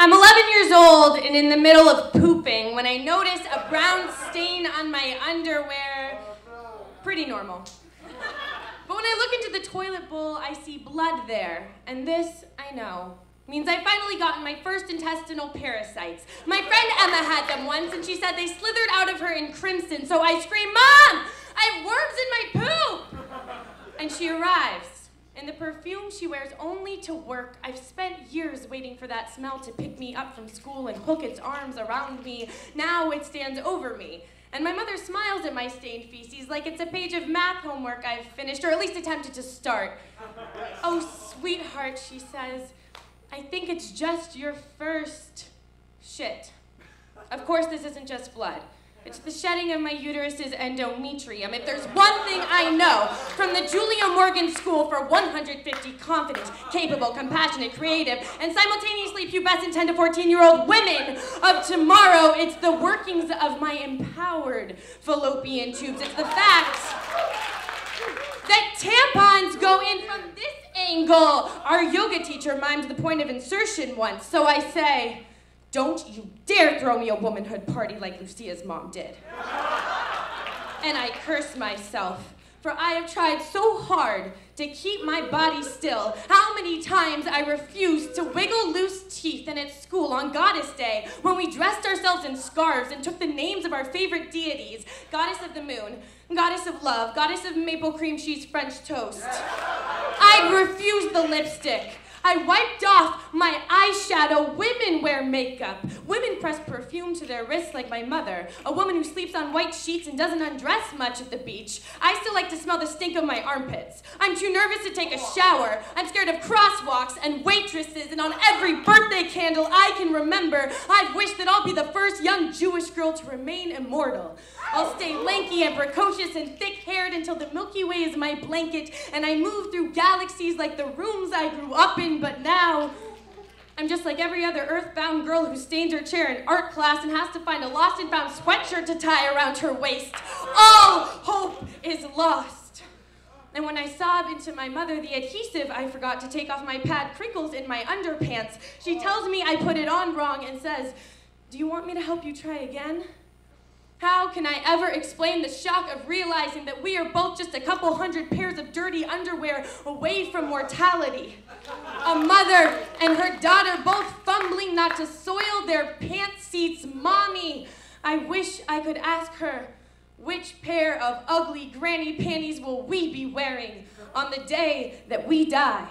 I'm 11 years old and in the middle of pooping when I notice a brown stain on my underwear. Pretty normal. But when I look into the toilet bowl, I see blood there. And this, I know, means I finally gotten my first intestinal parasites. My friend Emma had them once and she said they slithered out of her in crimson. So I scream, "Mom, I have worms in my poop!" And she arrives. And the perfume she wears only to work. I've spent years waiting for that smell to pick me up from school and hook its arms around me. Now it stands over me. And my mother smiles at my stained feces like it's a page of math homework I've finished, or at least attempted to start. "Oh, sweetheart," she says, "I think it's just your first shit." Of course, this isn't just blood. It's the shedding of my uterus's endometrium. If there's one thing I know from the Julia Morgan School for 150 confident, capable, compassionate, creative, and simultaneously pubescent 10 to 14-year-old women of tomorrow, it's the workings of my empowered fallopian tubes. It's the fact that tampons go in from this angle. Our yoga teacher mimed the point of insertion once, so I say, "Don't you dare throw me a womanhood party like Lucia's mom did." And I curse myself, for I have tried so hard to keep my body still. How many times I refused to wiggle loose teeth in at school on Goddess Day when we dressed ourselves in scarves and took the names of our favorite deities: Goddess of the Moon, Goddess of Love, Goddess of Maple Cream Cheese French Toast. I refused the lipstick. I wiped off my eyeshadow. Women wear makeup. Women press perfume to their wrists like my mother, a woman who sleeps on white sheets and doesn't undress much at the beach. I still like to smell the stink of my armpits. I'm too nervous to take a shower. I'm scared of crosswalks and waitresses, and on every birthday candle I can remember, I've wished that I'll be the first young Jewish girl to remain immortal. I'll stay lanky and precocious and thick-haired until the Milky Way is my blanket, and I move through galaxies like the rooms I grew up in. But now, I'm just like every other earthbound girl who stains her chair in art class and has to find a lost and found sweatshirt to tie around her waist. All hope is lost. And when I sob into my mother the adhesive I forgot to take off my pad crinkles in my underpants, she tells me I put it on wrong and says, "Do you want me to help you try again?" How can I ever explain the shock of realizing that we are both just a couple hundred pairs of dirty underwear away from mortality? A mother and her daughter both fumbling not to soil their pants seats. Mommy, I wish I could ask her, which pair of ugly granny panties will we be wearing on the day that we die?